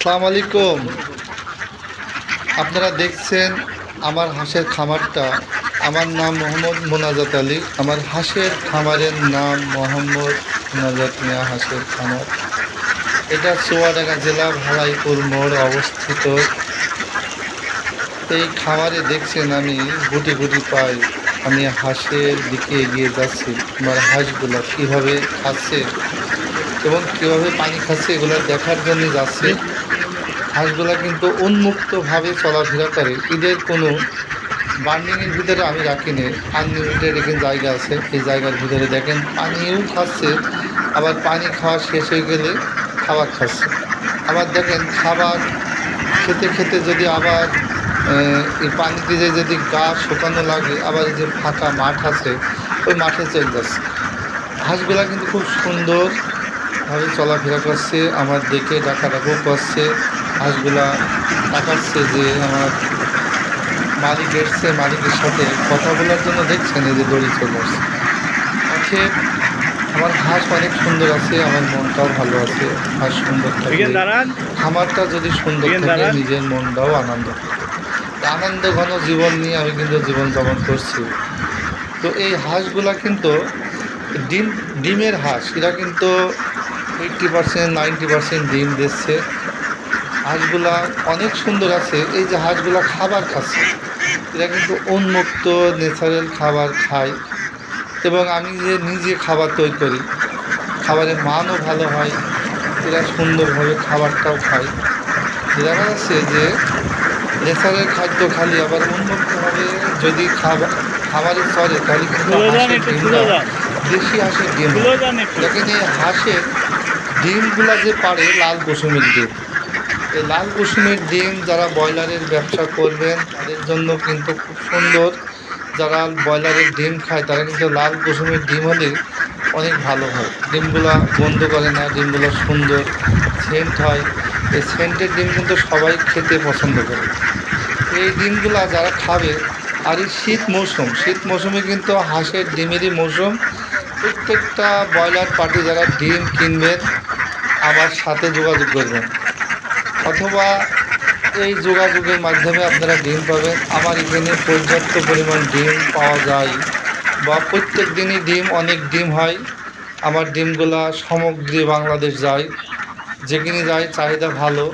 আসসালামু আলাইকুম। আপনারা দেখছেন আমার হাঁসের খামারটা। আমার নাম মোহাম্মদ মোনাজাত আলী। আমার হাঁসের খামারের নাম মোহাম্মদ মোনাজাত মিয়া হাঁসের খামার। এটা চুয়াডাঙ্গা জেলা ভালাইপুর মোড় অবস্থিত। এই খামারে দেখছেন আমি গুটি গুটি পাই। আমি হাঁসের দিকে এগিয়ে যাচ্ছি। আমার হাঁসগুলো কীভাবে খাচ্ছে এবং কীভাবে পানি খাচ্ছে এগুলো দেখার জন্য যাচ্ছে। হাঁসগুলা কিন্তু উন্মুক্তভাবে চলাফেরা করে। এদের কোনো বার্নিংয়ের ভিতরে আমি রাখিনি। আনলিমিটেড এখানে জায়গা আছে। এই জায়গার ভিতরে দেখেন পানিও খাচ্ছে, আবার পানি খাওয়া শেষ হয়ে গেলে খাবার খাচ্ছে। আবার দেখেন খাবার খেতে খেতে যদি আবার এই পানিতে যদি গা শুকানো লাগে, আবার যে ফাঁকা মাঠ আছে ওই মাঠে চলে যাচ্ছে। হাঁসগুলা কিন্তু খুব সুন্দরভাবে চলাফেরা করছে, আমার দেখে ডাকাডাকিও করছে। হাঁসগুলা তাকাচ্ছে যে আমার মালিক এসছে, মালিকের সাথে কথা বলার জন্য দেখছেন এই যে দড়ি চলে আসছে। অতএব আমার হাঁস অনেক সুন্দর আছে, আমার মনটাও ভালো আছে। হাঁস সুন্দর থাকে, খামারটা যদি সুন্দর থাকে নিজের মনটাও আনন্দ থাকে। আনন্দ ঘন জীবন নিয়ে আমি কিন্তু জীবনযাপন করছি। তো এই হাঁসগুলা কিন্তু ডিমের হাঁস, এরা কিন্তু 80% 90% ডিম দিচ্ছে। হাঁসগুলা অনেক সুন্দর আছে। এই যে হাঁসগুলা খাবার খাচ্ছে, এরা কিন্তু উন্মুক্ত ন্যাচারাল খাবার খায় এবং আমি যে নিজে খাবার তৈরি করি, খাবারের মানও ভালো হয়, এরা সুন্দরভাবে খাবারটাও খায়। দেখা যাচ্ছে যে ন্যাচারাল খাদ্য খালি আবার উন্মুক্তভাবে যদি খাবারে চলে তাহলে কিন্তু হাঁসের ডিমটা দেশি হাঁসের ডিম। দেখেন এই হাঁসের ডিমগুলা যে পারে লাল কুসুমের ডিম। এই লাল কুসুমের ডিম যারা ব্রয়লারের ব্যবসা করবেন তাদের জন্য কিন্তু খুব সুন্দর। যারা ব্রয়লারের ডিম খায় তারা কিন্তু লাল কুসুমের ডিম হলে অনেক ভালো হয়। ডিমগুলা বন্ধ করে না, ডিমগুলো সুন্দর সেন্ট হয়। এই সেন্টের ডিম কিন্তু সবাই খেতে পছন্দ করে। এই ডিমগুলা যারা খাবে, আর এই শীত মৌসুমে কিন্তু হাঁসের ডিমেরই মৌসুম। প্রত্যেকটা ব্রয়লার পার্টি যারা ডিম কিনবেন আমার সাথে যোগাযোগ করবেন, অথবা এই যোগাযোগের মাধ্যমে আপনারা ডিম পাবেন। আমার এখানে পর্যাপ্ত পরিমাণ ডিম পাওয়া যায়, বা প্রত্যেক দিনই অনেক ডিম হয়। আমার ডিমগুলা সমগ্র বাংলাদেশ যায়, যেখানে যায় চাহিদা ভালো।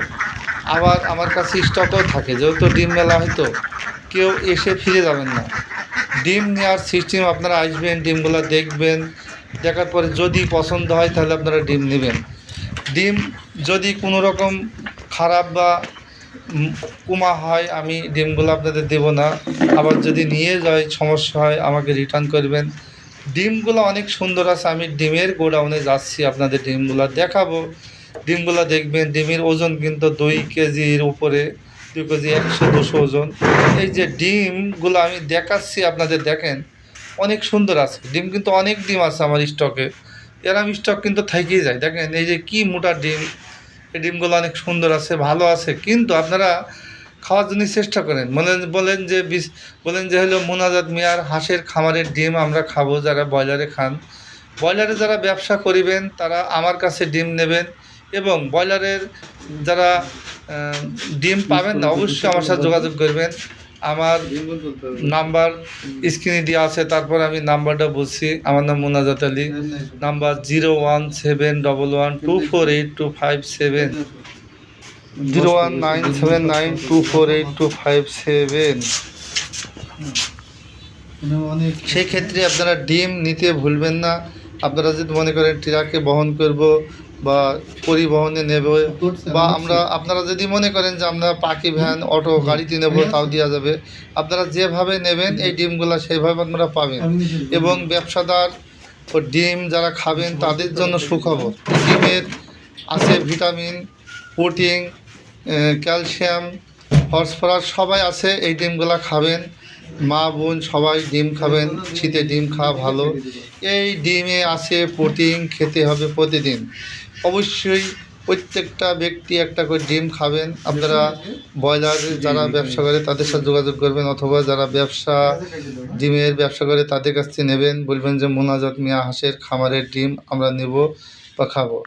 আবার আমার কাছে স্টকও থাকে, যেহেতু ডিম মেলা হয়তো কেউ এসে ফিরে যাবেন না। ডিম নেওয়ার সিস্টেম, আপনারা আসবেন, ডিমগুলো দেখবেন, দেখার পরে যদি পছন্দ হয় তাহলে আপনারা ডিম নেবেন। ডিম যদি কোনো রকম খারাপ বা কুমা হয় আমি ডিমগুলো আপনাদের দেবো না। আবার যদি নিয়ে যায় সমস্যা হয় আমাকে রিটার্ন করবেন। ডিমগুলো অনেক সুন্দর আছে। আমি ডিমের গোডাউনে যাচ্ছি, আপনাদের ডিমগুলো দেখাবো। ডিমগুলো দেখবেন। ডিমের ওজন কিন্তু 2 কেজির উপরে, 2 কেজি 100-200 ওজন। এই যে ডিমগুলো আমি দেখাচ্ছি আপনাদের, দেখেন অনেক সুন্দর আছে ডিম, কিন্তু অনেক ডিম আছে আমার স্টকে। এরম স্টক কিন্তু থেকেই যায়। দেখেন এই যে কি মোটা ডিম, এই ডিমগুলো অনেক সুন্দর আছে, ভালো আছে। কিন্তু আপনারা খাওয়ার জন্য চেষ্টা করেন। বলেন যে হলো মোনাজাত মিয়ার হাঁসের খামারের ডিম আমরা খাবো। যারা ব্রয়লারে খান, ব্রয়লারে যারা ব্যবসা করিবেন তারা আমার কাছে ডিম নেবেন। এবং ব্রয়লারের যারা ডিম পাবেন না, অবশ্যই আমার সাথে যোগাযোগ করবেন। আমার নাম্বার স্ক্রিনে দেওয়া আছে, তারপর আমি নাম্বারটা বলছি। আমার নাম মোনাজাত আলী। নাম্বার 01712482557, 01979248257। সেই ক্ষেত্রে আপনারা ডিম নিতে ভুলবেন না। আপনারা যদি মনে করেন ট্রাকে বহন করব বা পরিবহনে নেব, বা আপনারা যদি মনে করেন যে আমরা পাখি ভ্যান অটো গাড়িতে নেব, তাও দেওয়া যাবে। আপনারা যেভাবে নেবেন এই ডিমগুলো সেইভাবে আপনারা পাবেন। এবং ব্যবসাদার ও ডিম যারা খাবেন তাদের জন্য সুখবর। ডিমের আছে ভিটামিন, প্রোটিন, ক্যালসিয়াম, ফসফরাস সবাই আছে। এই ডিমগুলো খাবেন, মা বোন সবাই ডিম খাবেন। শীতে ডিম খাওয়া ভালো। এই ডিমে আছে প্রোটিন, খেতে হবে প্রতিদিন। অবশ্যই প্রত্যেকটা ব্যক্তি একটা করে ডিম খাবেন। আপনারা ব্রয়লার যারা ব্যবসা করে তাদের সাথে যোগাযোগ করবেন, অথবা যারা ডিমের ব্যবসা করে তাদের কাছ থেকে নেবেন। বলবেন যে মোনাজাত মিয়া হাঁসের খামারের ডিম আমরা নেব বা খাবো।